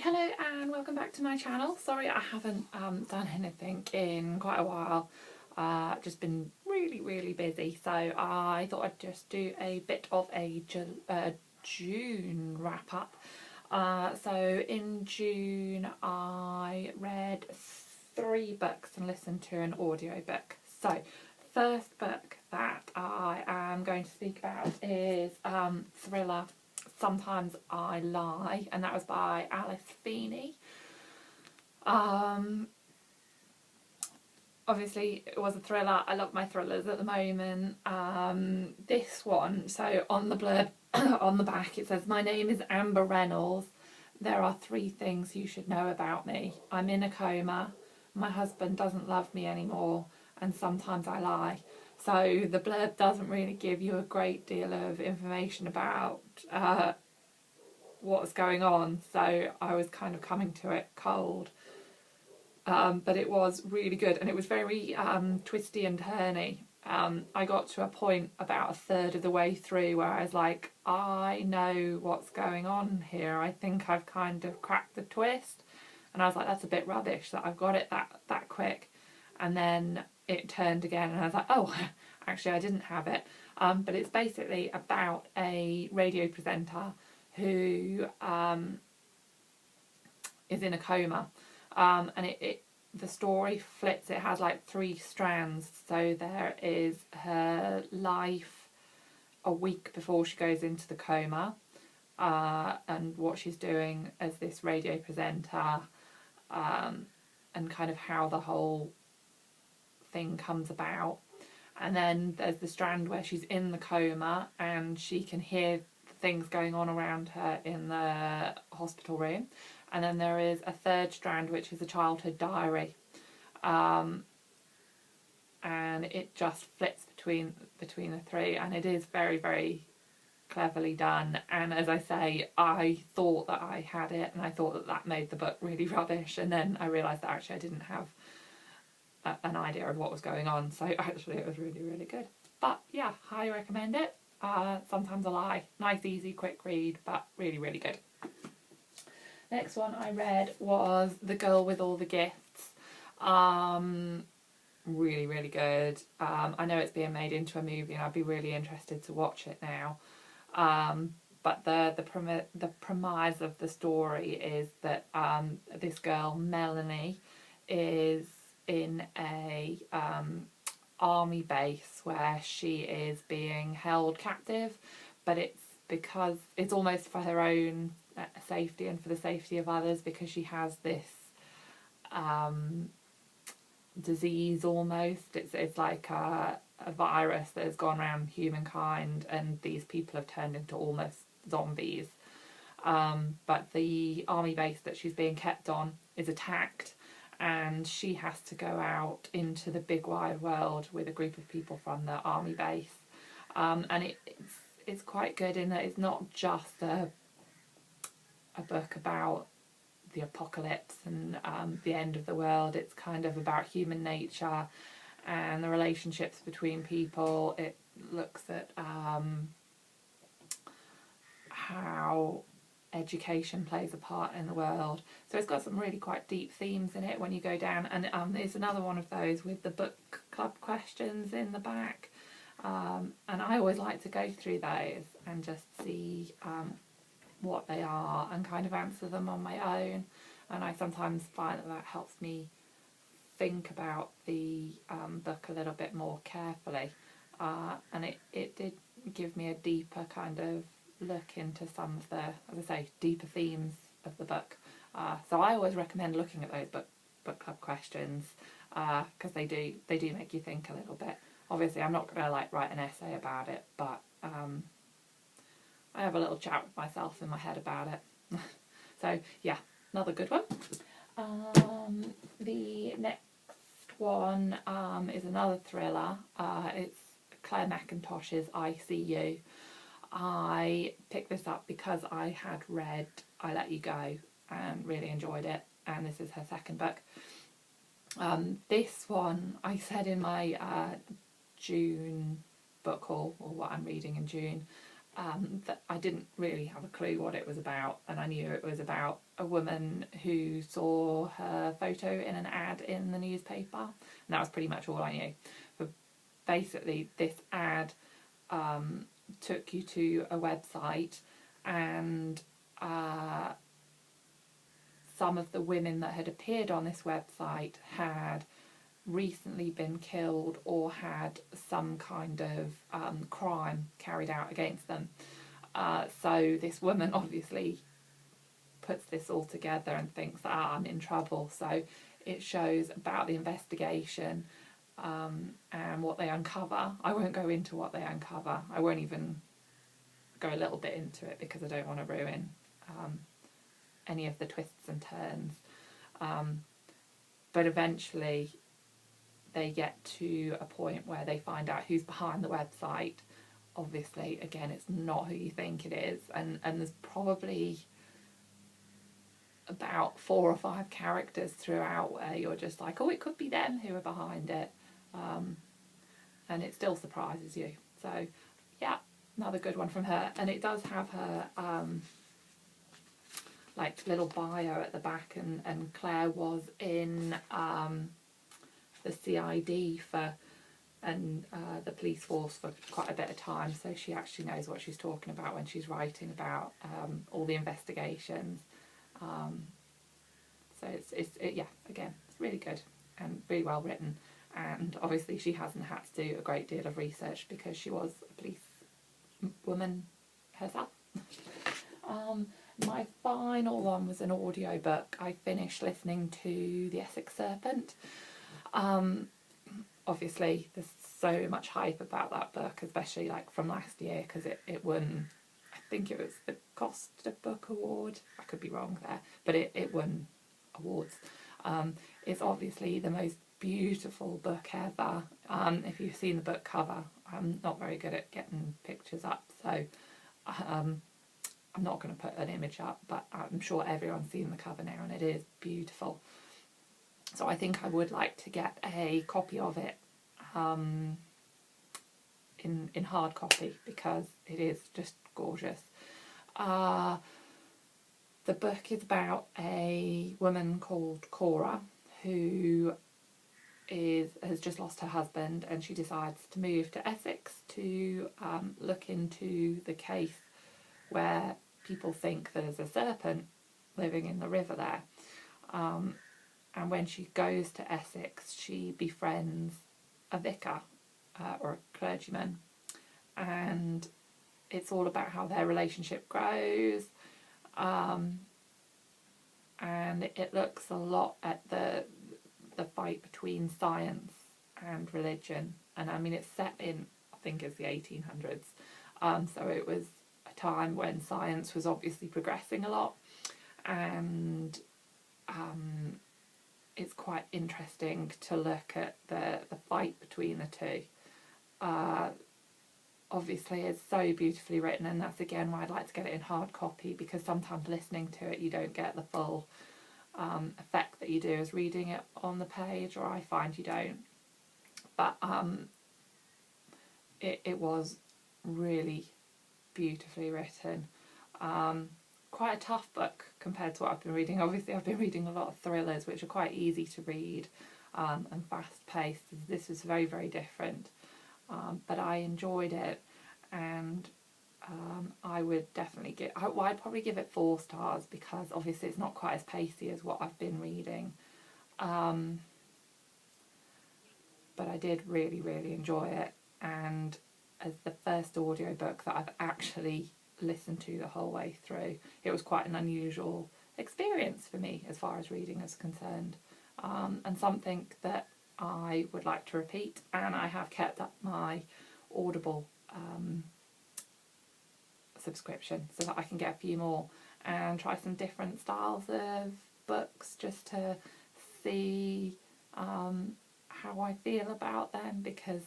Hello and welcome back to my channel. Sorry I haven't done anything in quite a while. Just been really busy, so I thought I'd just do a bit of a June wrap up. So in June I read 3 books and listened to an audiobook. So first book that I am going to speak about is thriller Sometimes I Lie, and that was by Alice Feeney. Obviously it was a thriller. I love my thrillers at the moment. This one, so on the blurb on the back it says, "My name is Amber Reynolds. There are 3 things you should know about me. I'm in a coma, my husband doesn't love me anymore, and sometimes I lie." So the blurb doesn't really give you a great deal of information about what's going on, so I was kind of coming to it cold. But it was really good, and it was very twisty and turny. I got to a point about a third of the way through where I was like, I know what's going on here. I think I've kind of cracked the twist. And I was like, that's a bit rubbish that I've got it that quick. And then it turned again and I was like, oh, actually I didn't have it. But it's basically about a radio presenter who is in a coma. And the story flips. It has like 3 strands. So there is her life a week before she goes into the coma, and what she's doing as this radio presenter, and kind of how the whole thing comes about. And then there's the strand where she's in the coma and she can hear things going on around her in the hospital room. And then there is a 3rd strand, which is a childhood diary, and it just flips between the 3, and it is very cleverly done. And as I say, I thought that I had it, and I thought that made the book really rubbish, and then I realised that actually I didn't have an idea of what was going on, so actually it was really good. But yeah, highly recommend it. Sometimes I Lie. Nice, easy, quick read, but really good. Next one I read was The Girl with All the Gifts. Really good. I know it's being made into a movie and I'd be really interested to watch it now. But the premise of the story is that this girl, Melanie, is in a army base where she is being held captive, but it's because it's almost for her own safety and for the safety of others, because she has this disease almost. It's like a virus that has gone around humankind, and these people have turned into almost zombies. But the army base that she's being kept on is attacked, and she has to go out into the big wide world with a group of people from the army base. And it's quite good in that it's not just a book about the apocalypse and the end of the world. It's kind of about human nature and the relationships between people. It looks at how education plays a part in the world. So it's got some really quite deep themes in it when you go down. And there's another one of those with the book club questions in the back. And I always like to go through those and just see what they are and kind of answer them on my own. And I sometimes find that helps me think about the book a little bit more carefully. And it did give me a deeper kind of look into some of the, as I say, deeper themes of the book. So I always recommend looking at those book club questions, because they do make you think a little bit. Obviously I'm not going to like write an essay about it, but I have a little chat with myself in my head about it. So yeah, another good one. The next one is another thriller. It's Claire McIntosh's I See You. I picked this up because I had read I Let You Go and really enjoyed it, and this is her 2nd book. This one I said in my June book haul, or what I'm reading in June, that I didn't really have a clue what it was about, and I knew it was about a woman who saw her photo in an ad in the newspaper, and that was pretty much all I knew. But basically, this ad took you to a website, and some of the women that had appeared on this website had recently been killed or had some kind of crime carried out against them. So this woman obviously puts this all together and thinks, I'm in trouble. So it shows about the investigation and what they uncover. I won't go into what they uncover. I won't even go a little bit into it because I don't want to ruin any of the twists and turns. But eventually they get to a point where they find out who's behind the website. Obviously, again, it's not who you think it is, and there's probably about 4 or 5 characters throughout where you're just like, oh, it could be them who are behind it, and it still surprises you. So yeah, another good one from her, and it does have her like little bio at the back, and Claire was in the CID for and the police force for quite a bit of time, so she actually knows what she's talking about when she's writing about all the investigations. So yeah, again, it's really good and really well written, and obviously she hasn't had to do a great deal of research because she was a police woman herself. My final one was an audiobook. I finished listening to The Essex Serpent. Obviously there's so much hype about that book, especially like from last year, because it won, I think it was the Costa Book Award. I could be wrong there, but it won awards. It's obviously the most beautiful book ever. If you've seen the book cover, I'm not very good at getting pictures up, so I'm not going to put an image up, but I'm sure everyone's seen the cover now, and it is beautiful. So I think I would like to get a copy of it in hard copy because it is just gorgeous. The book is about a woman called Cora who has just lost her husband, and she decides to move to Essex to look into the case where people think there's a serpent living in the river there. And when she goes to Essex, she befriends a vicar or a clergyman, and it's all about how their relationship grows. And it looks a lot at the fight between science and religion. And I mean, it's set in, I think it's the 1800s. So it was a time when science was obviously progressing a lot, and it's quite interesting to look at the fight between the two. Obviously it's so beautifully written, and that's again why I'd like to get it in hard copy, because sometimes listening to it you don't get the full effect that you do as reading it on the page, or I find you don't. But it was really beautifully written. Quite a tough book compared to what I've been reading. Obviously I've been reading a lot of thrillers which are quite easy to read and fast paced. This was very, very different, but I enjoyed it, and I would definitely I'd probably give it 4 stars, because obviously it's not quite as pacey as what I've been reading, but I did really, really enjoy it, and as the first audiobook that I've actually listened to the whole way through, it was quite an unusual experience for me as far as reading is concerned, and something that I would like to repeat. And I have kept up my Audible subscription so that I can get a few more and try some different styles of books, just to see how I feel about them, because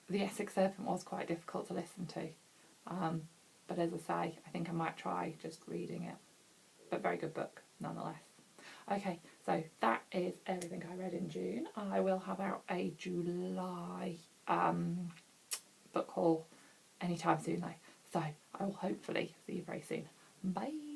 The Essex Serpent was quite difficult to listen to. But as I say, I think I might try just reading it. But very good book nonetheless. Okay, so that is everything I read in June. I will have out a July book haul anytime soon though. So I will hopefully see you very soon. Bye.